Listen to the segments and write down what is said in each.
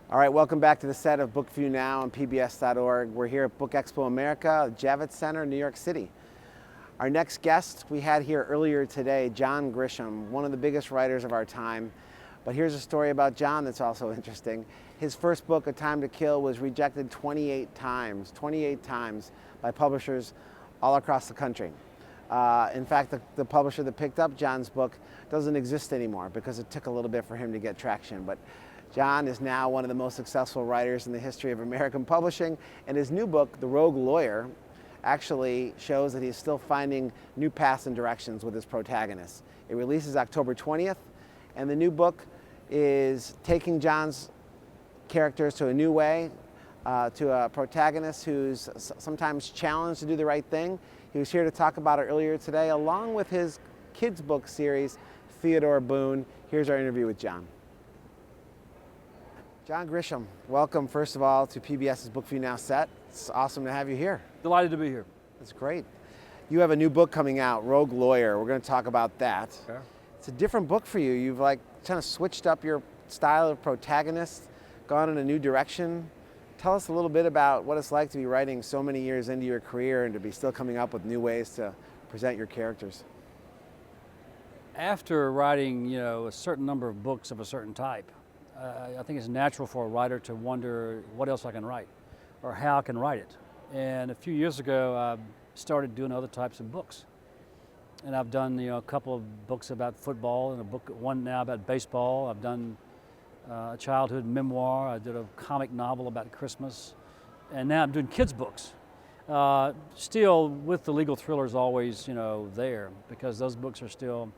All right, welcome back to the set of BookView Now on PBS.org. We're here at Book Expo America, Javits Center, New York City. Our next guest we had here earlier today, John Grisham, one of the biggest writers of our time. But here's a story about John that's also interesting. His first book, A Time to Kill, was rejected 28 times by publishers all across the country. In fact, the publisher that picked up John's book doesn't exist anymore because it took a little bit for him to get traction. But John is now one of the most successful writers in the history of American publishing, and his new book, The Rogue Lawyer, actually shows that he's still finding new paths and directions with his protagonist. It releases October 20th, and the new book is taking John's characters to a new way, to a protagonist who's sometimes challenged to do the right thing. He was here to talk about it earlier today, along with his kids' book series, Theodore Boone. Here's our interview with John. John Grisham, welcome first of all to PBS's BookView Now set. It's awesome to have you here. Delighted to be here. That's great. You have a new book coming out, Rogue Lawyer. We're going to talk about that. Okay. It's a different book for you. You've kind of switched up your style of protagonist, gone in a new direction. Tell us a little bit about what it's like to be writing so many years into your career and to be still coming up with new ways to present your characters. After writing, a certain number of books of a certain type, I think it's natural for a writer to wonder what else I can write or how I can write it. And a few years ago, I started doing other types of books. And I've done, a couple of books about football and one now about baseball. I've done a childhood memoir. I did a comic novel about Christmas. And now I'm doing kids' books. Still with the legal thrillers always, there, because those books are still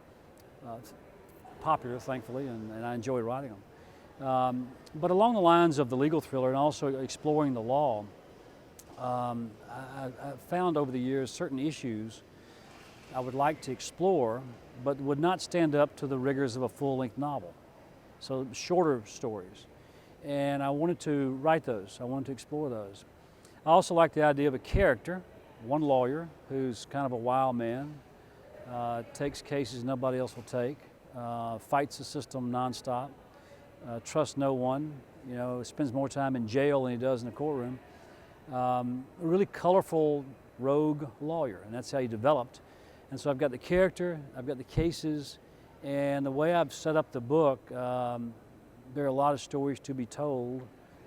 popular, thankfully, and I enjoy writing them. But along the lines of the legal thriller and also exploring the law, I found over the years certain issues I would like to explore, but would not stand up to the rigors of a full-length novel. So shorter stories. And I wanted to write those. I wanted to explore those. I also like the idea of a character, one lawyer who's kind of a wild man, takes cases nobody else will take, fights the system nonstop. Trusts no one, spends more time in jail than he does in the courtroom. A really colorful rogue lawyer, and that's how he developed. And so I've got the character, I've got the cases, and the way I've set up the book, there are a lot of stories to be told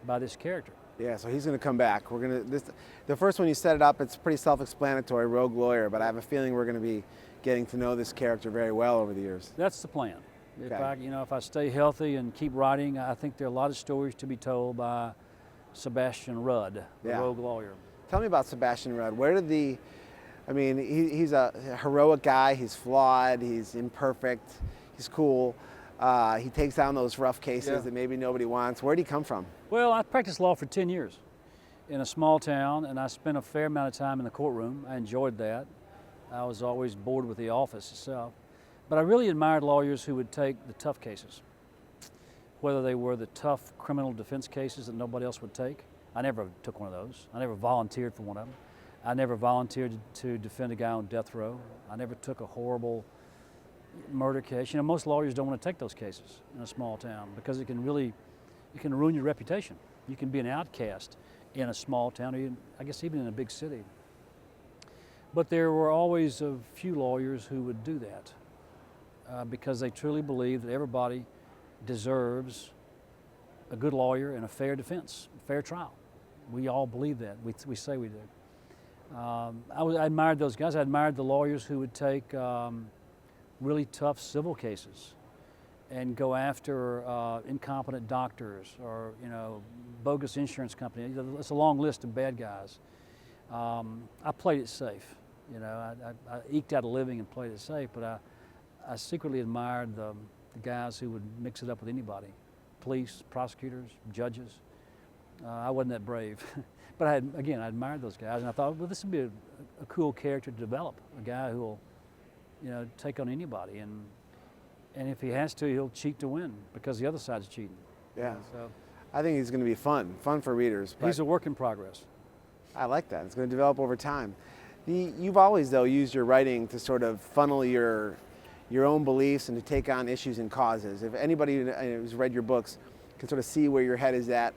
by this character. Yeah, so he's going to come back. The first one you set it up, it's pretty self-explanatory, rogue lawyer, but I have a feeling we're going to be getting to know this character very well over the years. That's the plan. Okay. If I stay healthy and keep writing, I think there are a lot of stories to be told by Sebastian Rudd, the rogue lawyer. Tell me about Sebastian Rudd. He's a heroic guy. He's flawed. He's imperfect. He's cool. He takes down those rough cases that maybe nobody wants. Where'd he come from? Well, I practiced law for 10 years in a small town, and I spent a fair amount of time in the courtroom. I enjoyed that. I was always bored with the office itself. But I really admired lawyers who would take the tough cases, whether they were the tough criminal defense cases that nobody else would take. I never took one of those. I never volunteered for one of them. I never volunteered to defend a guy on death row. I never took a horrible murder case. Most lawyers don't want to take those cases in a small town because it can ruin your reputation. You can be an outcast in a small town, or I guess even in a big city. But there were always a few lawyers who would do that. Because they truly believe that everybody deserves a good lawyer and a fair defense, a fair trial. We all believe that. We say we do. I admired those guys. I admired the lawyers who would take really tough civil cases and go after incompetent doctors or bogus insurance companies. It's a long list of bad guys. I played it safe. I eked out a living and played it safe, but I secretly admired the guys who would mix it up with anybody, police, prosecutors, judges. I wasn't that brave, but I admired those guys, and I thought, well, this would be a cool character to develop, a guy who will, take on anybody, and if he has to, he'll cheat to win because the other side's cheating. Yeah. So I think he's going to be fun for readers. He's a work in progress. I like that. It's going to develop over time. You've always, though, used your writing to sort of funnel your own beliefs and to take on issues and causes. If anybody who's read your books can sort of see where your head is at,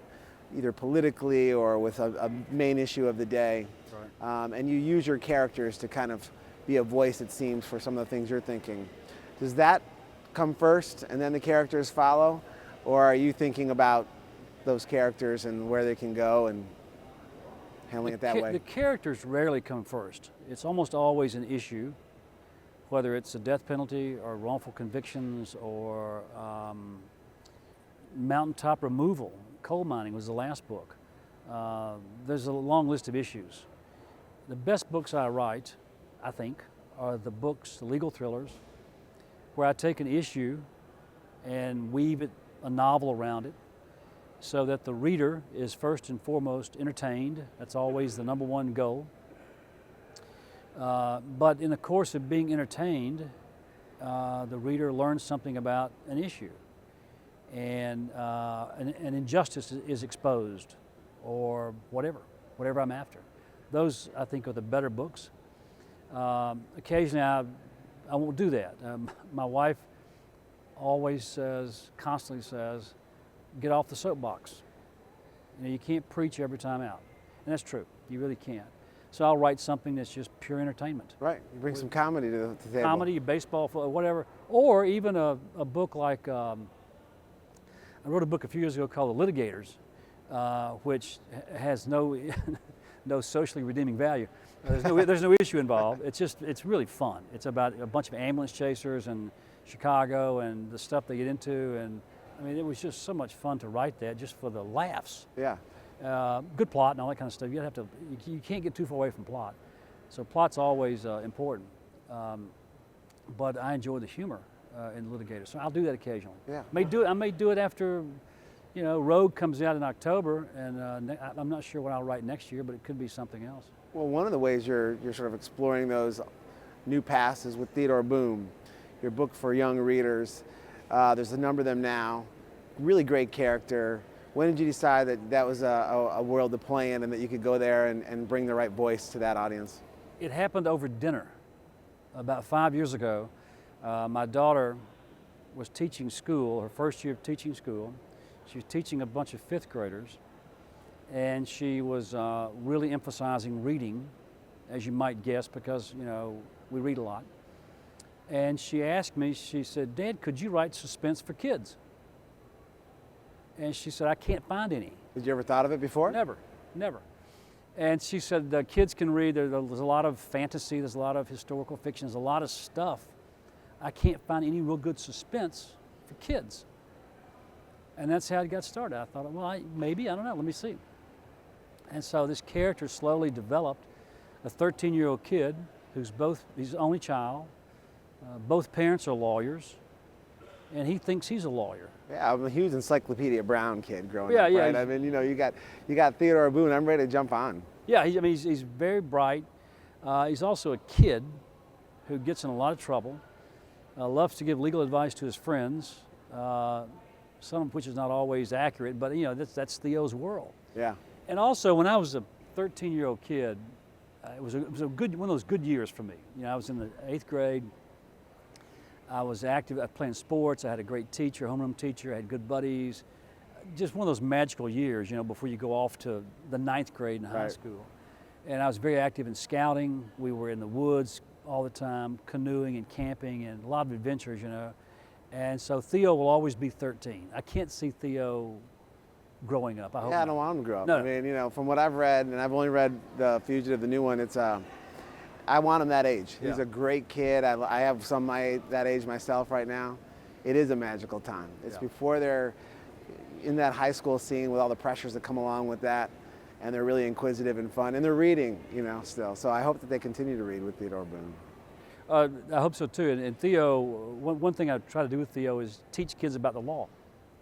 either politically or with a main issue of the day. Right. And you use your characters to kind of be a voice, it seems, for some of the things you're thinking. Does that come first and then the characters follow? Or are you thinking about those characters and where they can go and handling it that way? The characters rarely come first. It's almost always an issue, whether it's a death penalty or wrongful convictions or mountaintop removal. Coal mining was the last book. There's a long list of issues. The best books I write, I think, are the books, the legal thrillers, where I take an issue and weave a novel around it so that the reader is first and foremost entertained. That's always the number one goal. But in the course of being entertained, the reader learns something about an issue, and an injustice is exposed, or whatever I'm after. Those, I think, are the better books. Occasionally, I won't do that. My wife always constantly says, get off the soapbox. You can't preach every time out. And that's true, you really can't. So I'll write something that's just pure entertainment. Right, you bring some comedy to the table. Comedy, baseball, whatever. Or even a book like, I wrote a book a few years ago called The Litigators, which has no, no socially redeeming value. There's no issue involved. It's really fun. It's about a bunch of ambulance chasers in Chicago and the stuff they get into, and I mean, it was just so much fun to write that just for the laughs. Yeah. Good plot and all that kind of stuff. You can't get too far away from plot. So plot's always important. But I enjoy the humor in Litigator, so I'll do that occasionally. Yeah. I may do it after, Rogue comes out in October, and I'm not sure what I'll write next year, but it could be something else. Well, one of the ways you're sort of exploring those new paths is with Theodore Boone, your book for young readers. There's a number of them now. Really great character. When did you decide that that was a world to play in and that you could go there and bring the right voice to that audience? It happened over dinner. About 5 years ago, my daughter was teaching school, her first year of teaching school. She was teaching a bunch of fifth graders, and she was really emphasizing reading, as you might guess, because we read a lot. And she asked me, she said, "Dad, could you write suspense for kids?" And she said, "I can't find any." Did you ever thought of it before? Never. And she said, the kids can read, there's a lot of fantasy, there's a lot of historical fiction, there's a lot of stuff. I can't find any real good suspense for kids. And that's how it got started. I thought, well, maybe, I don't know, let me see. And so this character slowly developed, a 13-year-old kid who's he's the only child, both parents are lawyers, and he thinks he's a lawyer. Yeah, I'm a huge Encyclopedia Brown kid growing up, Yeah, right? I mean, you got Theodore Boone. I'm ready to jump on. Yeah, he's very bright. He's also a kid who gets in a lot of trouble, loves to give legal advice to his friends, some of which is not always accurate, but that's Theo's world. Yeah. And also, when I was a 13-year-old kid, it was a good one of those good years for me. I was in the 8th grade. I was active. I was playing sports. I had a great teacher, homeroom teacher. I had good buddies. Just one of those magical years, before you go off to the 9th grade in high school. And I was very active in scouting. We were in the woods all the time, canoeing and camping, and a lot of adventures, And so Theo will always be 13. I can't see Theo growing up. I hope I don't want him to grow up. No. I mean, from what I've read, and I've only read the Fugitive, the new one, it's I want him that age. He's a great kid. I have some that age myself right now. It is a magical time. It's before they're in that high school scene with all the pressures that come along with that, and they're really inquisitive and fun, and they're reading, still. So I hope that they continue to read with Theodore Boone. I hope so too. And Theo, one thing I try to do with Theo is teach kids about the law.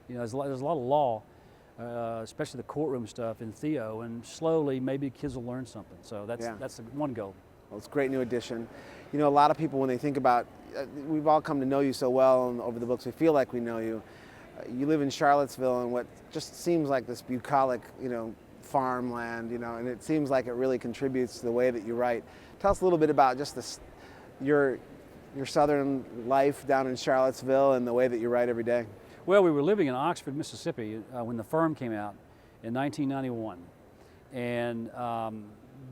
There's a lot of law, especially the courtroom stuff in Theo, and slowly maybe kids will learn something. So that's the one goal. Well, it's a great new addition. A lot of people, when they think about, we've all come to know you so well, and over the books we feel like we know you. You live in Charlottesville in what just seems like this bucolic, farmland, and it seems like it really contributes to the way that you write. Tell us a little bit about just your southern life down in Charlottesville and the way that you write every day. Well, we were living in Oxford, Mississippi when the firm came out in 1991. And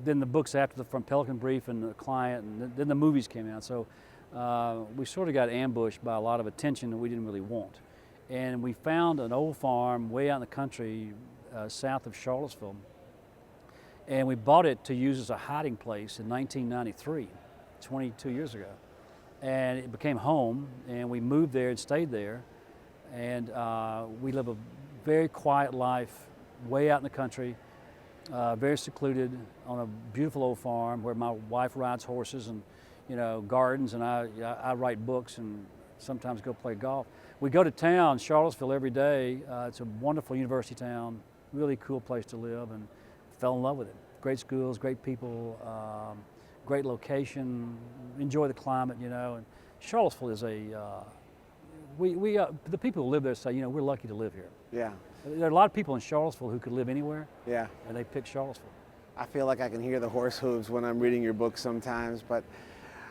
then the books after from Pelican Brief and The Client, and then the movies came out. So we sort of got ambushed by a lot of attention that we didn't really want. And we found an old farm way out in the country south of Charlottesville. And we bought it to use as a hiding place in 1993, 22 years ago. And it became home, and we moved there and stayed there. And we live a very quiet life way out in the country, very secluded on a beautiful old farm where my wife rides horses and, you know, gardens, and I write books and sometimes go play golf. We go to town, Charlottesville, every day. It's a wonderful university town, really cool place to live, and fell in love with it. Great schools, great people, great location, enjoy the climate, you know. And Charlottesville is the people who live there say, you know, we're lucky to live here. Yeah. There are a lot of people in Charlottesville who could live anywhere. Yeah. And they pick Charlottesville. I feel like I can hear the horse hooves when I'm reading your book sometimes, but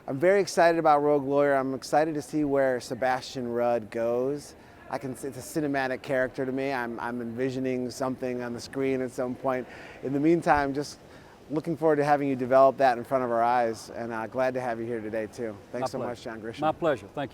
I'm very excited about Rogue Lawyer. I'm excited to see where Sebastian Rudd goes. It's a cinematic character to me. I'm envisioning something on the screen at some point. In the meantime, just looking forward to having you develop that in front of our eyes, and glad to have you here today too. Thanks so much, John Grisham. My pleasure. Thank you.